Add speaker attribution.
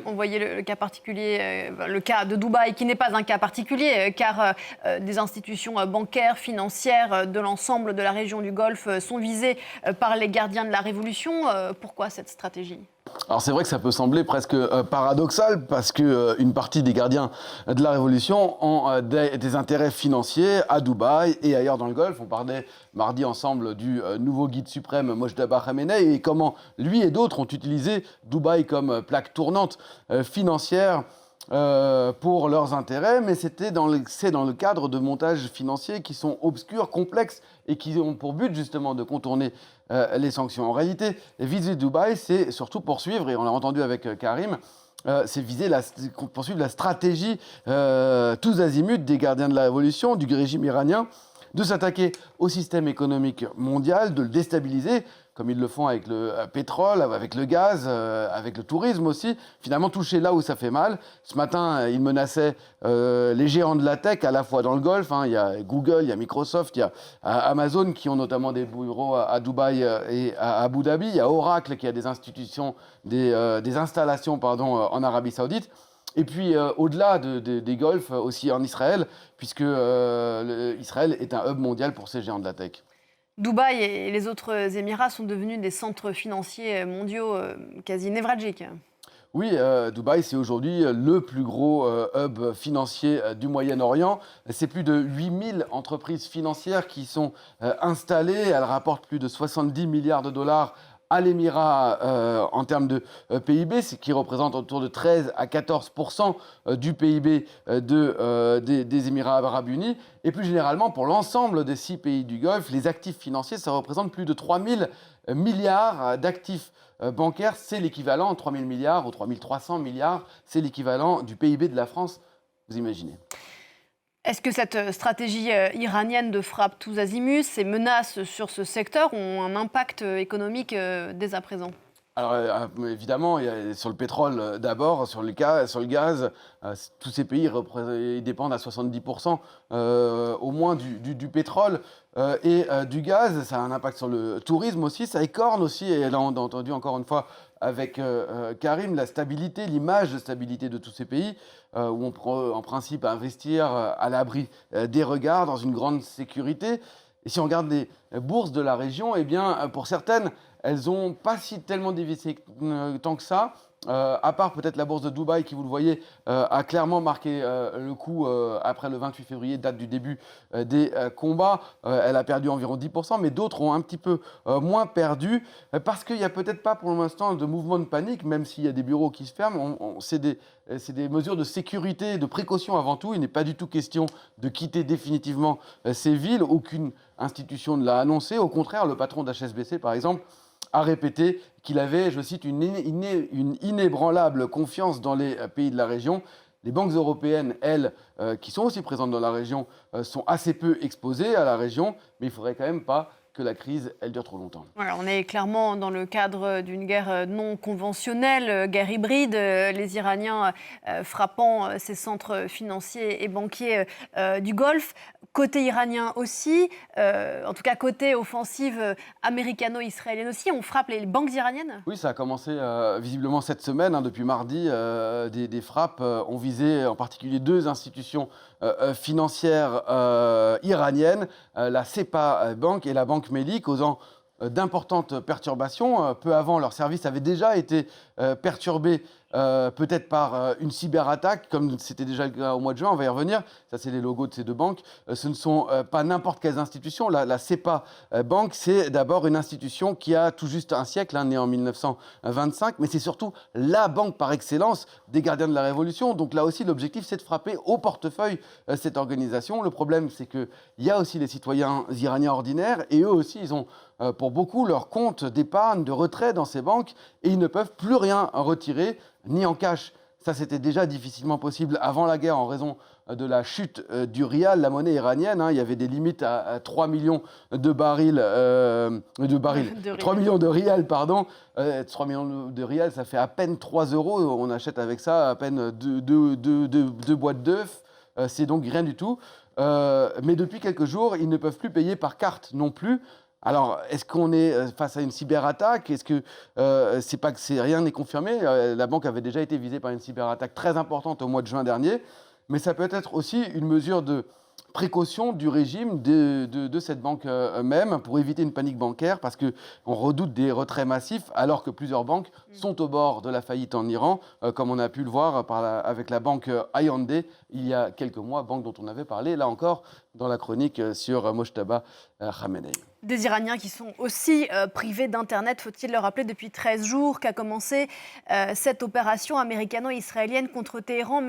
Speaker 1: On voyait le cas particulier, le cas de Dubaï, qui n'est pas un cas particulier, car des institutions bancaires, financières de l'ensemble de la région du Golfe sont visées par les gardiens de la Révolution. Pourquoi cette stratégie ?
Speaker 2: Alors c'est vrai que ça peut sembler presque paradoxal parce que une partie des gardiens de la Révolution ont des intérêts financiers à Dubaï et ailleurs dans le Golfe. On parlait mardi ensemble du nouveau guide suprême Mojtaba Khamenei et comment lui et d'autres ont utilisé Dubaï comme plaque tournante financière pour leurs intérêts, mais c'est dans le cadre de montages financiers qui sont obscurs, complexes et qui ont pour but justement de contourner les sanctions. En réalité, viser Dubaï, c'est surtout poursuivre, et on l'a entendu avec Karim, c'est poursuivre la stratégie tous azimuts des gardiens de la Révolution, du régime iranien, de s'attaquer au système économique mondial, de le déstabiliser, comme ils le font avec le pétrole, avec le gaz, avec le tourisme aussi, finalement toucher là où ça fait mal. Ce matin, ils menaçaient les géants de la tech, à la fois dans le Golfe, il y a Google, il y a Microsoft, il y a Amazon qui ont notamment des bureaux à Dubaï et à Abu Dhabi, il y a Oracle qui a des installations en Arabie Saoudite. Et puis, au-delà des Golfes, aussi en Israël, puisque Israël est un hub mondial pour ces géants de la tech.
Speaker 1: Dubaï et les autres Émirats sont devenus des centres financiers mondiaux quasi névralgiques.
Speaker 2: Oui, Dubaï, c'est aujourd'hui le plus gros hub financier du Moyen-Orient. C'est plus de 8000 entreprises financières qui sont installées. Elles rapportent plus de 70 milliards de dollars à l'Émirat en termes de PIB, ce qui représente autour de 13 à 14% du PIB des Émirats arabes unis. Et plus généralement, pour l'ensemble des 6 pays du Golfe, les actifs financiers, ça représente plus de 3000 milliards d'actifs bancaires. C'est l'équivalent, 3000 milliards ou 3300 milliards, c'est l'équivalent du PIB de la France, vous imaginez.
Speaker 1: Est-ce que cette stratégie iranienne de frappe tous azimuts, ces menaces sur ce secteur ont un impact économique dès à présent ?
Speaker 2: Alors évidemment, sur le pétrole d'abord, sur le gaz, tous ces pays ils dépendent à 70% au moins du pétrole et du gaz. Ça a un impact sur le tourisme aussi, ça écorne aussi, et là on a entendu encore une fois avec Karim, la stabilité, l'image de stabilité de tous ces pays où on peut en principe investir à l'abri des regards, dans une grande sécurité. Et si on regarde les bourses de la région, eh bien, pour certaines, elles n'ont pas tellement dévissé tant que ça. À part peut-être la bourse de Dubaï qui, vous le voyez, a clairement marqué le coup après le 28 février, date du début des combats. Elle a perdu environ 10%, mais d'autres ont un petit peu moins perdu parce qu'il n'y a peut-être pas pour l'instant de mouvement de panique, même s'il y a des bureaux qui se ferment. C'est des mesures de sécurité, de précaution avant tout. Il n'est pas du tout question de quitter définitivement ces villes. Aucune institution ne l'a annoncé. Au contraire, le patron d'HSBC, par exemple, a répété qu'il avait, je cite, une inébranlable confiance dans les pays de la région. Les banques européennes, elles, qui sont aussi présentes dans la région, sont assez peu exposées à la région, mais il ne faudrait quand même pas que la crise, elle dure trop longtemps.
Speaker 1: Voilà, on est clairement dans le cadre d'une guerre non conventionnelle, guerre hybride. Les Iraniens frappant ces centres financiers et banquiers du Golfe. Côté iranien aussi, en tout cas côté offensive américano-israélienne aussi, on frappe les banques iraniennes ?
Speaker 2: Oui, ça a commencé visiblement cette semaine, depuis mardi. Des frappes ont visé en particulier 2 institutions financières iraniennes, la SEPA Bank et la Banque Melli, causant d'importantes perturbations. Peu avant, leur service avait déjà été perturbé peut-être par une cyberattaque, comme c'était déjà le cas au mois de juin, on va y revenir. Ça, c'est les logos de ces 2 banques. Ce ne sont pas n'importe quelles institutions. La SEPA Bank, c'est d'abord une institution qui a tout juste un siècle, née en 1925, mais c'est surtout la banque par excellence des gardiens de la Révolution. Donc là aussi, l'objectif, c'est de frapper au portefeuille cette organisation. Le problème, c'est qu'il y a aussi les citoyens iraniens ordinaires, et eux aussi, ils ont pour beaucoup leur compte d'épargne, de retrait dans ces banques, et ils ne peuvent plus rien retirer, ni en cash. Ça, c'était déjà difficilement possible avant la guerre en raison de la chute du rial, la monnaie iranienne. Il y avait des limites à 3 millions de barils, 3 millions de rials, pardon. 3 millions de rials, ça fait à peine 3 euros. On achète avec ça à peine 2 boîtes d'œufs. C'est donc rien du tout. Mais depuis quelques jours, ils ne peuvent plus payer par carte non plus. Alors, est-ce qu'on est face à une cyberattaque? Est-ce que c'est pas que rien n'est confirmé? La banque avait déjà été visée par une cyberattaque très importante au mois de juin dernier, mais ça peut être aussi une mesure de précaution du régime de cette banque même pour éviter une panique bancaire parce qu'on redoute des retraits massifs alors que plusieurs banques sont au bord de la faillite en Iran, comme on a pu le voir avec la banque Hyundai il y a quelques mois, banque dont on avait parlé là encore dans la chronique sur Mojtaba Khamenei.
Speaker 1: Des Iraniens qui sont aussi privés d'Internet, faut-il le rappeler, depuis 13 jours qu'a commencé cette opération américano-israélienne contre Téhéran.